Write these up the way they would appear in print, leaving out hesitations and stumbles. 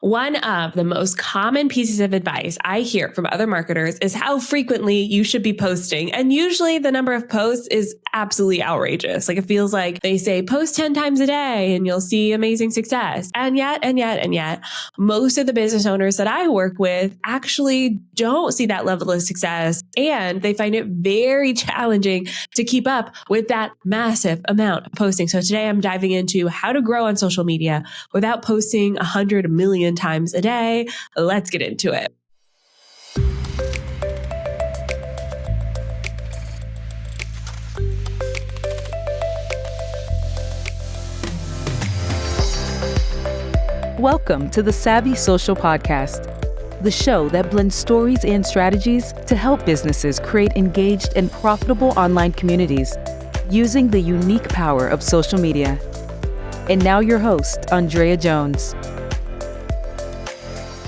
One of the most common pieces of advice I hear from other marketers is how frequently you should be posting. And usually the number of posts is absolutely outrageous. Like it feels like they say post 10 times a day and you'll see amazing success. And yet, most of the business owners that I work with actually don't see that level of success. And they find it very challenging to keep up with that massive amount of posting. So today I'm diving into how to grow on social media without posting 100 million times a day. Let's get into it. Welcome to the Savvy Social Podcast, the show that blends stories and strategies to help businesses create engaged and profitable online communities using the unique power of social media. And now your host, ANDREA Jones.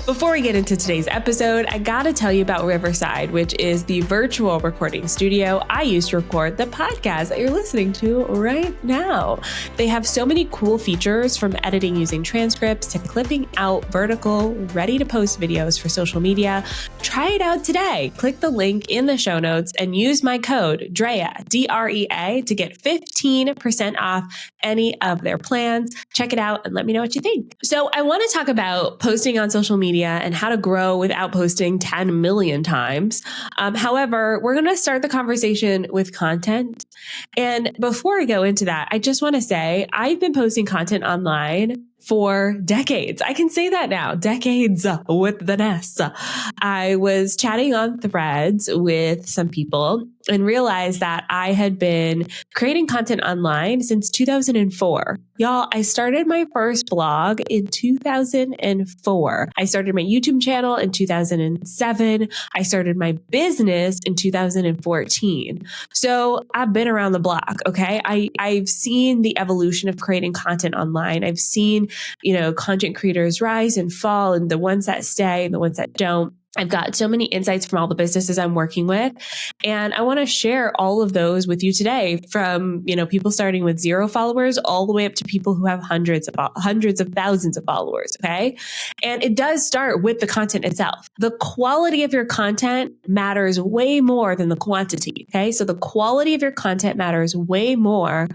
Before we get into today's episode, I gotta tell you about Riverside, which is the virtual recording studio I use to record the podcast that you're listening to right now. They have so many cool features, from editing using transcripts to clipping out vertical, ready to post videos for social media. Try it out today. Click the link in the show notes and use my code DREA, D-R-E-A, to get 15% off any of their plans. Check it out and let me know what you think. So I want to talk about posting on social media and how to grow without posting 10 million times. However, we're going to start the conversation with content. And before I go into that, I just want to say I've been posting content online for decades. I can say that now, decades with the S. I was chatting on Threads with some people and realized that I had been creating content online since 2004. Y'all, I started my first blog in 2004. I started my YouTube channel in 2007. I started my business in 2014. So I've been around the block, okay? I've seen the evolution of creating content online. I've seen, content creators rise and fall, and the ones that stay and the ones that don't. I've got so many insights from all the businesses I'm working with, and I want to share all of those with you today, from, people starting with 0 followers all the way up to people who have hundreds of thousands of followers. Okay. And it does start with the content itself. The quality of your content matters way more than the quantity. Okay. So the quality of your content matters way more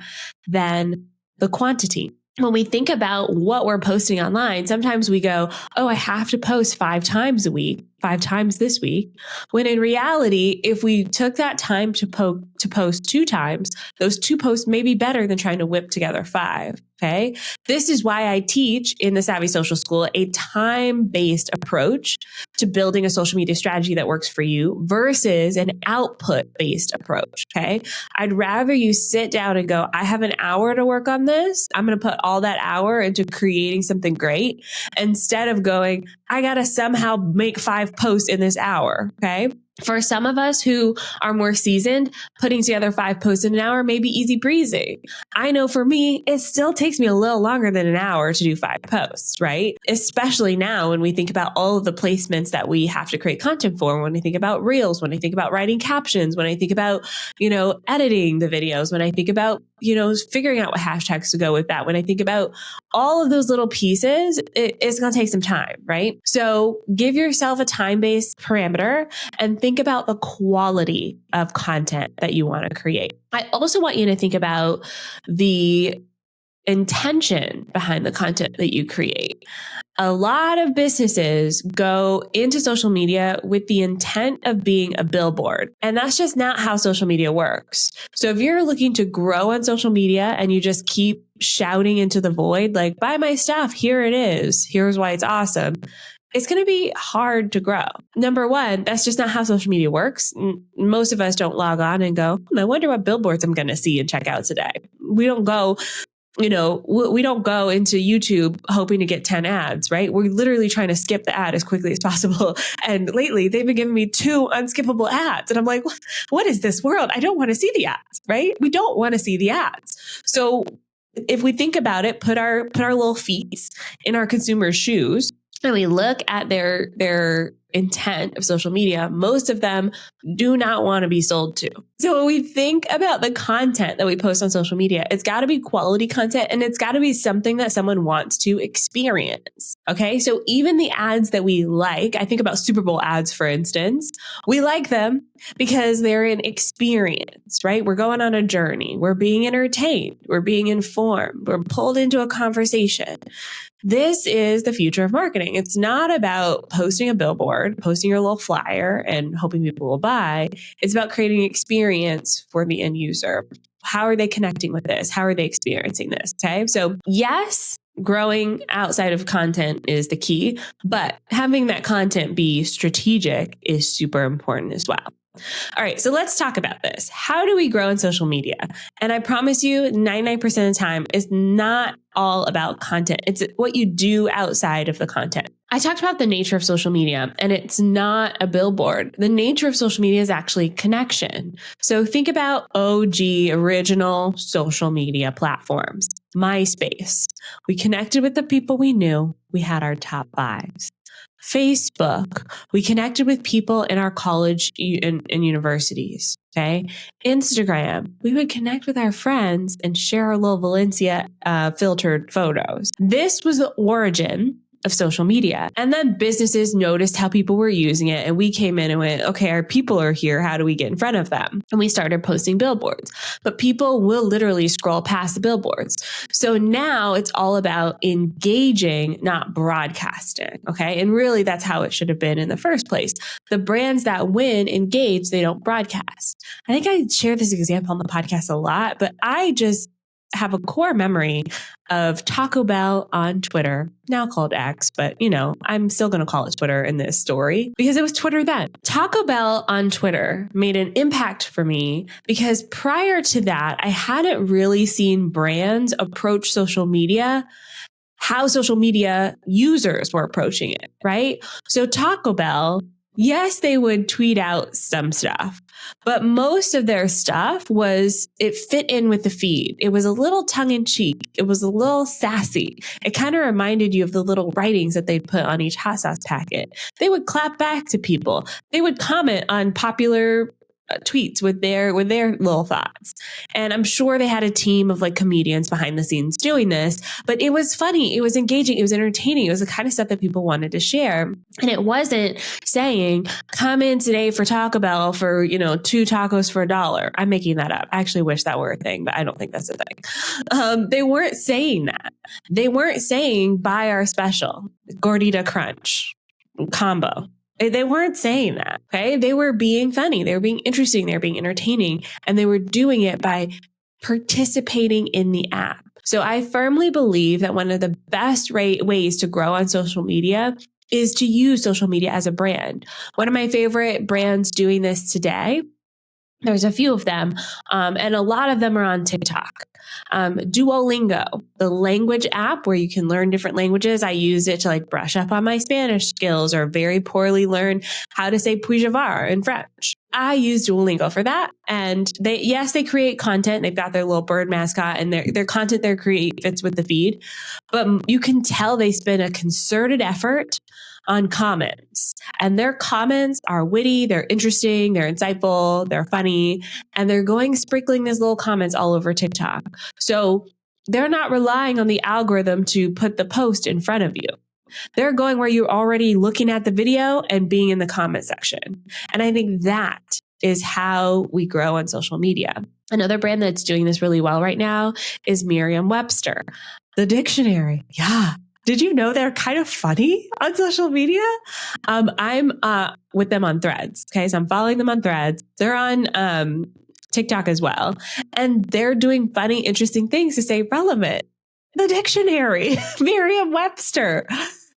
than the quantity. When we think about what we're posting online, sometimes we go, oh, I have to post 5 times a week, 5 times this week. When in reality, if we took that time to post 2 times, those 2 posts may be better than trying to whip together 5. Okay. This is why I teach in the Savvy Social School a time-based approach to building a social media strategy that works for you versus an output-based approach. Okay. I'd rather you sit down and go, I have an hour to work on this. I'm going to put all that hour into creating something great, instead of going, I got to somehow make 5 posts in this hour. Okay. For some of us who are more seasoned, putting together 5 posts in an hour may be easy breezy. I know for me, it still takes me a little longer than an hour to do 5 posts, right? Especially now when we think about all of the placements that we have to create content for, when I think about reels, when I think about writing captions, when I think about, editing the videos, when I think about, figuring out what hashtags to go with that, when I think about all of those little pieces, it's going to take some time, right? So give yourself a time-based parameter and think about the quality of content that you want to create. I also want you to think about the intention behind the content that you create. A lot of businesses go into social media with the intent of being a billboard, and that's just not how social media works. So if you're looking to grow on social media and you just keep shouting into the void, like, buy my stuff, here it is, here's why it's awesome, it's going to be hard to grow. Number one, that's just not how social media works. Most of us don't log on and go, I wonder what billboards I'm going to see and check out today. We don't go, we don't go into YouTube hoping to get 10 ads, right? We're literally trying to skip the ad as quickly as possible. And lately they've been giving me 2 unskippable ads. And I'm like, what is this world? I don't want to see the ads, right? We don't want to see the ads. So if we think about it, put our little feet in our consumers' shoes, and we look at their intent of social media, most of them do not want to be sold to. So when we think about the content that we post on social media, it's got to be quality content and it's got to be something that someone wants to experience. Okay. So even the ads that we like, I think about Super Bowl ads, for instance, we like them because they're an experience, right? We're going on a journey. We're being entertained. We're being informed. We're pulled into a conversation. This is the future of marketing. It's not about posting a billboard, posting your little flyer and hoping people will buy. It's about creating an experience for the end user. How are they connecting with this? How are they experiencing this? Okay. So yes, growing outside of content is the key, but having that content be strategic is super important as well. All right, so let's talk about this. How do we grow in social media? And I promise you, 99% of the time is not all about content. It's what you do outside of the content. I talked about the nature of social media, and it's not a billboard. The nature of social media is actually connection. So think about OG, original social media platforms. MySpace. We connected with the people we knew. We had our top fives. Facebook, we connected with people in our college and universities. Okay. Instagram, we would connect with our friends and share our little Valencia filtered photos. This was the origin of social media. And then businesses noticed how people were using it. And we came in and went, okay, our people are here. How do we get in front of them? And we started posting billboards. But people will literally scroll past the billboards. So now it's all about engaging, not broadcasting. Okay. And really, that's how it should have been in the first place. The brands that win engage, they don't broadcast. I think I share this example on the podcast a lot, but I just have a core memory of Taco Bell on Twitter, now called X, but I'm still going to call it Twitter in this story because it was Twitter then. Taco Bell on Twitter made an impact for me because prior to that, I hadn't really seen brands approach social media how social media users were approaching it, right? So Taco Bell, yes, they would tweet out some stuff, but most of their stuff it fit in with the feed. It was a little tongue in cheek. It was a little sassy. It kind of reminded you of the little writings that they'd put on each hot sauce packet. They would clap back to people. They would comment on popular tweets with their little thoughts. And I'm sure they had a team of comedians behind the scenes doing this, but it was funny. It was engaging. It was entertaining. It was the kind of stuff that people wanted to share. And it wasn't saying, come in today for Taco Bell for, 2 tacos for $1. I'm making that up. I actually wish that were a thing, but I don't think that's a thing. They weren't saying that. They weren't saying buy our special, Gordita Crunch combo. They weren't saying that, okay? They were being funny. They were being interesting. They were being entertaining. And they were doing it by participating in the app. So I firmly believe that one of the best ways to grow on social media is to use social media as a brand. One of my favorite brands doing this today, there's a few of them, and a lot of them are on TikTok. Duolingo, the language app where you can learn different languages. I use it to brush up on my Spanish skills or very poorly learn how to say puis voir in French. I use Duolingo for that. And they create content. They've got their little bird mascot and their content they create fits with the feed. But you can tell they spend a concerted effort on comments, and their comments are witty, they're interesting, they're insightful, they're funny, and they're sprinkling these little comments all over TikTok. So they're not relying on the algorithm to put the post in front of you. They're going where you're already looking at the video and being in the comment section. And I think that is how we grow on social media. Another brand that's doing this really well right now is Merriam-Webster, the dictionary. Yeah. Did you know they're kind of funny on social media? I'm with them on Threads. Okay. So I'm following them on Threads. They're on TikTok as well. And they're doing funny, interesting things to stay relevant. The dictionary, Merriam-Webster.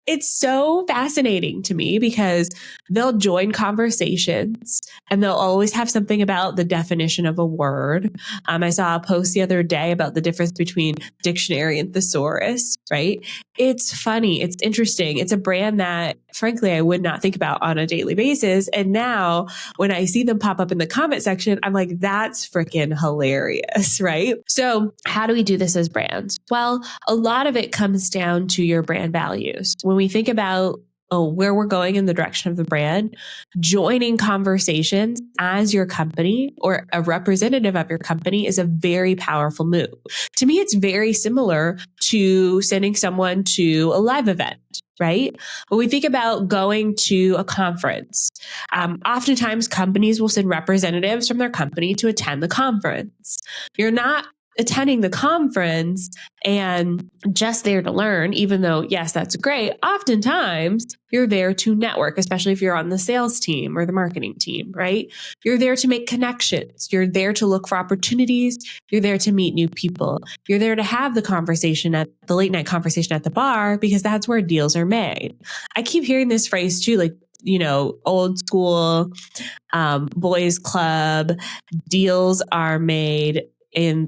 It's so fascinating to me because they'll join conversations and they'll always have something about the definition of a word. I saw a post the other day about the difference between dictionary and thesaurus, right? It's funny. It's interesting. It's a brand that, frankly, I would not think about on a daily basis. And now when I see them pop up in the comment section, I'm like, that's freaking hilarious, right? So how do we do this as brands? Well, a lot of it comes down to your brand values. When we think about where we're going in the direction of the brand, joining conversations as your company or a representative of your company is a very powerful move. To me, it's very similar to sending someone to a live event, right? When we think about going to a conference, oftentimes companies will send representatives from their company to attend the conference. You're not attending the conference and just there to learn, even though, yes, that's great. Oftentimes you're there to network, especially if you're on the sales team or the marketing team, right? You're there to make connections. You're there to look for opportunities. You're there to meet new people. You're there to have the conversation at the late night conversation at the bar, because that's where deals are made. I keep hearing this phrase too, like, old school, boys club, deals are made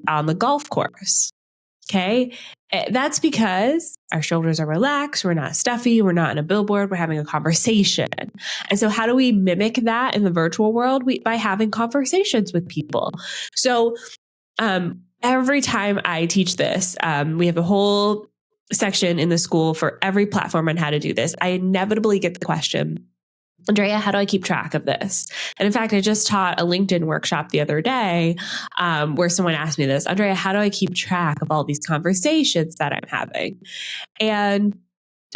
on the golf course. Okay. That's because our shoulders are relaxed. We're not stuffy. We're not in a billboard. We're having a conversation. And so how do we mimic that in the virtual world? By having conversations with people. So, every time I teach this, we have a whole section in the school for every platform on how to do this. I inevitably get the question, Andrea, how do I keep track of this? And in fact, I just taught a LinkedIn workshop the other day where someone asked me this, Andrea, how do I keep track of all these conversations that I'm having? And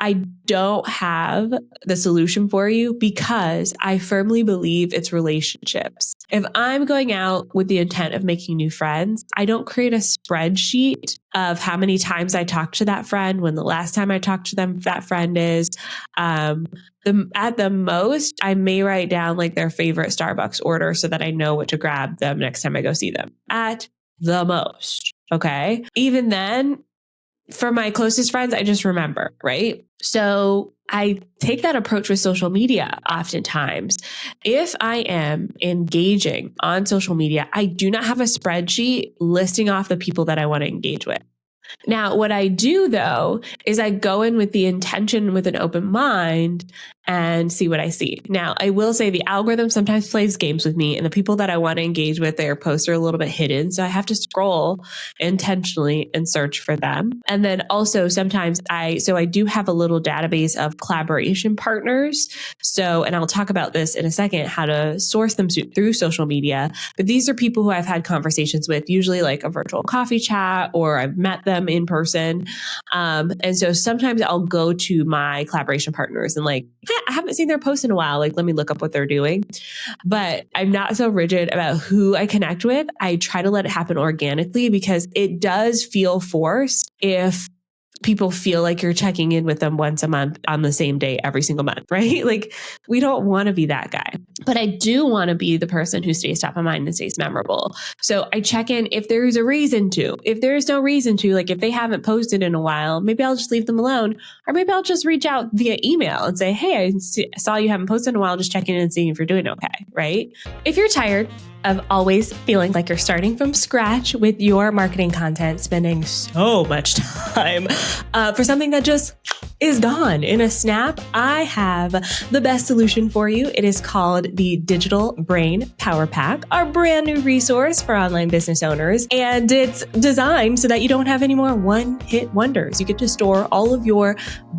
I don't have the solution for you, because I firmly believe it's relationships. If I'm going out with the intent of making new friends, I don't create a spreadsheet of how many times I talked to that friend, when the last time I talked to them, that friend is. At the most, I may write down like their favorite Starbucks order so that I know what to grab them next time I go see them. At the most. Okay. Even then, for my closest friends, I just remember, right? So I take that approach with social media oftentimes. If I am engaging on social media, I do not have a spreadsheet listing off the people that I want to engage with. Now, what I do though, is I go in with the intention, with an open mind, and see what I see. Now, I will say the algorithm sometimes plays games with me, and the people that I want to engage with, their posts are a little bit hidden. So I have to scroll intentionally and search for them. And then also sometimes I do have a little database of collaboration partners. And I'll talk about this in a second, how to source them through social media. But these are people who I've had conversations with, usually like a virtual coffee chat, or I've met them in person. And so sometimes I'll go to my collaboration partners and like, I haven't seen their post in a while. Like, let me look up what they're doing. But I'm not so rigid about who I connect with. I try to let it happen organically, because it does feel forced if people feel like you're checking in with them once a month on the same day every single month, right? Like, we don't want to be that guy. But I do want to be the person who stays top of mind and stays memorable. So I check in if there's a reason to. If there's no reason to, like if they haven't posted in a while, maybe I'll just leave them alone. Or maybe I'll just reach out via email and say, hey, I saw you haven't posted in a while, just checking in and seeing if you're doing okay, right? If you're tired of always feeling like you're starting from scratch with your marketing content, spending so much time for something that just is gone in a snap, I have the best solution for you. It is called the Digital Brain Power Pack, our brand new resource for online business owners. And it's designed so that you don't have any more one-hit wonders. You get to store all of your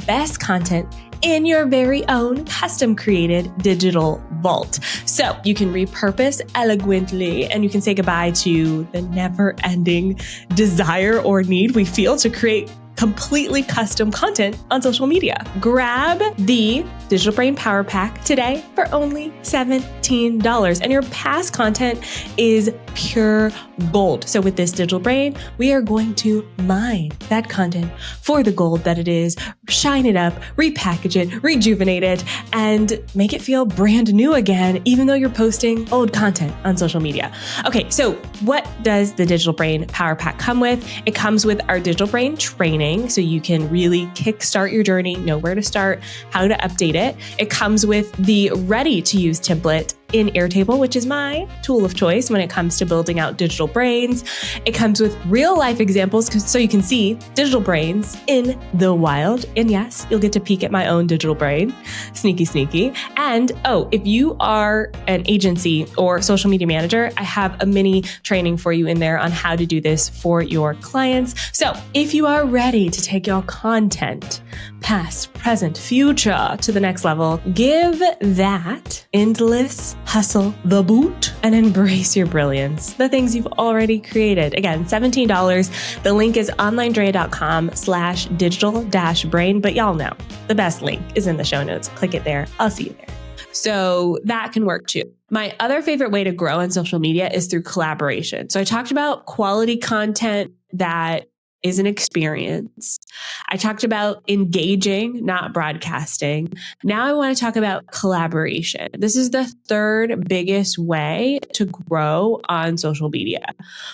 best content in your very own custom created digital vault. So you can repurpose elegantly, and you can say goodbye to the never ending desire or need we feel to create completely custom content on social media. Grab the Digital Brain Power Pack today for only $17, and your past content is pure gold. So with this Digital Brain, we are going to mine that content for the gold that it is, shine it up, repackage it, rejuvenate it, and make it feel brand new again, even though you're posting old content on social media. Okay, so what does the Digital Brain Power Pack come with? It comes with our Digital Brain training, so you can really kickstart your journey, know where to start, how to update it. It comes with the ready-to-use template in Airtable, which is my tool of choice when it comes to building out digital brains. It comes with real life examples so you can see digital brains in the wild. And yes, you'll get to peek at my own digital brain. Sneaky, sneaky. And if you are an agency or social media manager, I have a mini training for you in there on how to do this for your clients. So if you are ready to take your content past, present, future to the next level, give that endless hustle the boot and embrace your brilliance, the things you've already created. Again, $17. The link is onlinedrea.com/digital-brain, but y'all know the best link is in the show notes. Click it there. I'll see you there. So that can work too. My other favorite way to grow on social media is through collaboration. So I talked about quality content that is an experience. I talked about engaging, not broadcasting. Now I want to talk about collaboration. This is the third biggest way to grow on social media.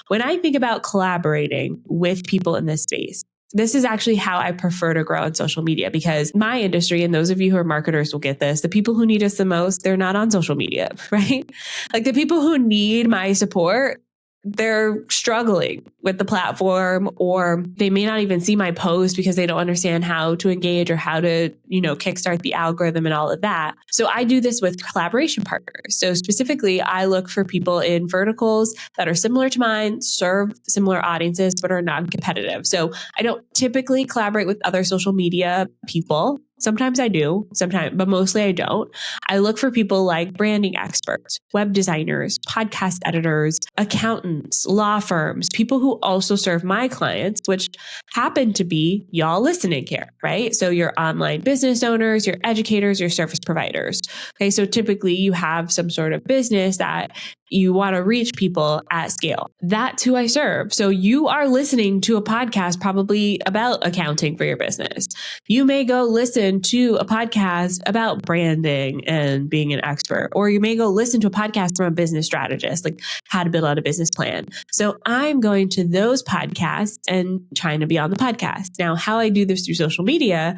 When I think about collaborating with people in this space, this is actually how I prefer to grow on social media, because my industry, and those of you who are marketers will get this, the people who need us the most, they're not on social media, right? Like the people who need my support, they're struggling with the platform, or they may not even see my post because they don't understand how to engage or how to, kickstart the algorithm and all of that. So I do this with collaboration partners. So specifically, I look for people in verticals that are similar to mine, serve similar audiences, but are non-competitive. So I don't typically collaborate with other social media people. Sometimes I do, but mostly I don't. I look for people like branding experts, web designers, podcast editors, accountants, law firms, people who also serve my clients, which happen to be y'all listening here, right? So your online business owners, your educators, your service providers. Okay, so typically you have some sort of business that you want to reach people at scale. That's who I serve. So you are listening to a podcast probably about accounting for your business. You may go listen to a podcast about branding and being an expert, or you may go listen to a podcast from a business strategist, like how to build out a business plan. So I'm going to those podcasts and trying to be on the podcast. Now, how I do this through social media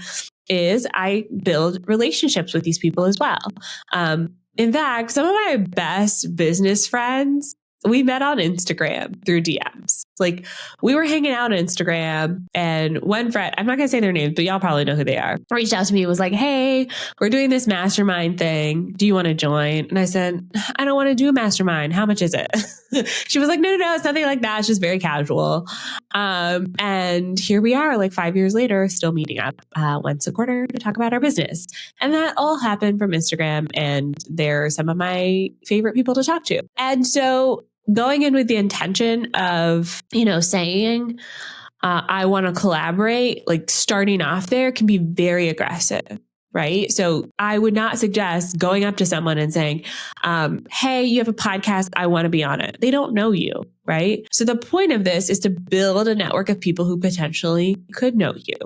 is I build relationships with these people as well. In fact, some of my best business friends, we met on Instagram through DMs. Like we were hanging out on Instagram, and one friend, I'm not going to say their names, but y'all probably know who they are, reached out to me and was like, "Hey, we're doing this mastermind thing. Do you want to join?" And I said, "I don't want to do a mastermind. How much is it?" She was like, no, it's nothing like that. It's just very casual. And here we are, like 5 years later, still meeting up once a quarter to talk about our business. And that all happened from Instagram. And they're some of my favorite people to talk to. And so going in with the intention of, saying, I want to collaborate, like starting off there can be very aggressive. Right. So I would not suggest going up to someone and saying, hey, you have a podcast. I want to be on it. They don't know you. Right. So the point of this is to build a network of people who potentially could know you.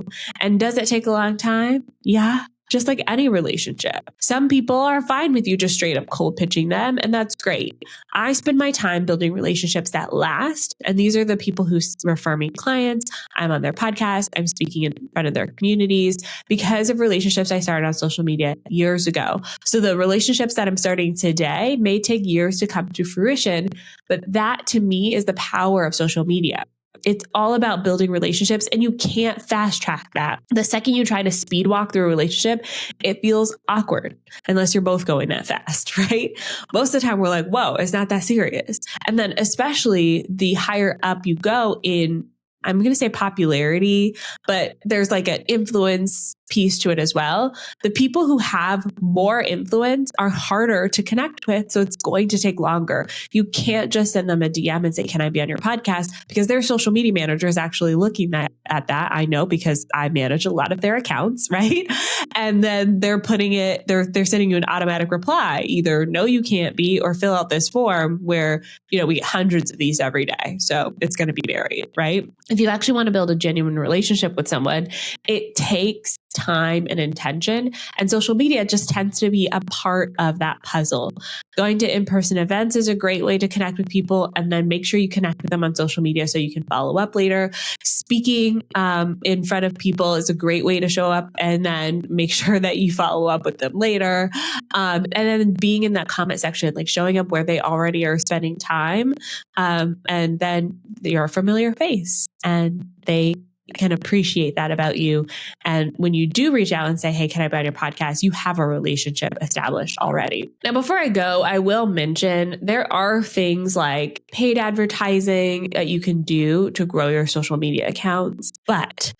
And does it take a long time? Yeah. Just like any relationship. Some people are fine with you just straight up cold pitching them, and that's great. I spend my time building relationships that last, and these are the people who refer me clients. I'm on their podcast. I'm speaking in front of their communities because of relationships I started on social media years ago. So the relationships that I'm starting today may take years to come to fruition, but that to me is the power of social media. It's all about building relationships, and you can't fast track that. The second you try to speed walk through a relationship, it feels awkward unless you're both going that fast, right? Most of the time we're like, whoa, it's not that serious. And then especially the higher up you go in, I'm going to say popularity, but there's like an influence piece to it as well. The people who have more influence are harder to connect with. So it's going to take longer. You can't just send them a DM and say, can I be on your podcast? Because their social media manager is actually looking at that. I know because I manage a lot of their accounts, right? And then they're putting it, they're sending you an automatic reply, either no, you can't be, or fill out this form where, we get hundreds of these every day. So it's going to be varied, right? If you actually want to build a genuine relationship with someone, it takes time and intention. And social media just tends to be a part of that puzzle. Going to in-person events is a great way to connect with people, and then make sure you connect with them on social media so you can follow up later. Speaking in front of people is a great way to show up, and then make sure that you follow up with them later. And then being in that comment section, like showing up where they already are spending time. And then you're a familiar face and they can appreciate that about you. And when you do reach out and say, hey, can I be on your podcast? You have a relationship established already. Now, before I go, I will mention there are things like paid advertising that you can do to grow your social media accounts.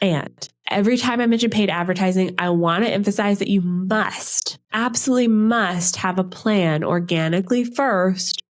And every time I mention paid advertising, I want to emphasize that you absolutely must have a plan organically first,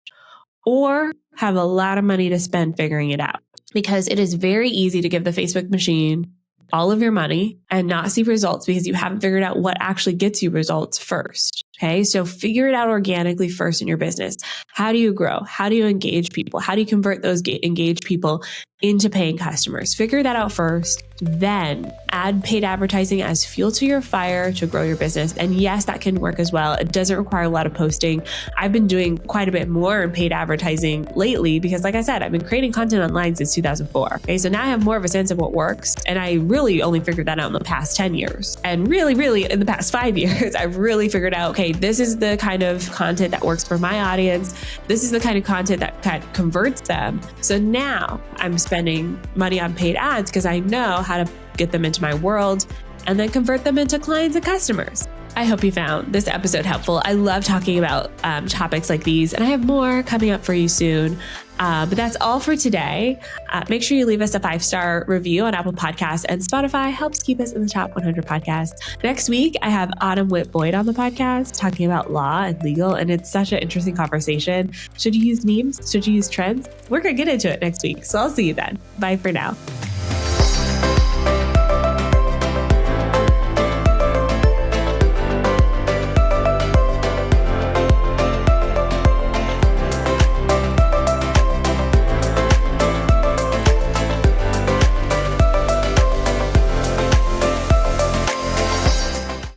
or have a lot of money to spend figuring it out. Because it is very easy to give the Facebook machine all of your money and not see results because you haven't figured out what actually gets you results first. Okay. So figure it out organically first in your business. How do you grow? How do you engage people? How do you convert those engaged people into paying customers? Figure that out first, then add paid advertising as fuel to your fire to grow your business. And yes, that can work as well. It doesn't require a lot of posting. I've been doing quite a bit more in paid advertising lately because, like I said, I've been creating content online since 2004. Okay. So now I have more of a sense of what works. And I really only figured that out in the past 10 years. And really in the past 5 years, I've really figured out, okay, this is the kind of content that works for my audience. This is the kind of content that kind of converts them. So now I'm spending money on paid ads because I know how to get them into my world and then convert them into clients and customers. I hope you found this episode helpful. I love talking about topics like these, and I have more coming up for you soon. But that's all for today. Make sure you leave us a 5-star review on Apple Podcasts, and Spotify helps keep us in the top 100 podcasts. Next week, I have Autumn Witt-Boyd on the podcast talking about law and legal, and it's such an interesting conversation. Should you use memes? Should you use trends? We're going to get into it next week. So I'll see you then. Bye for now.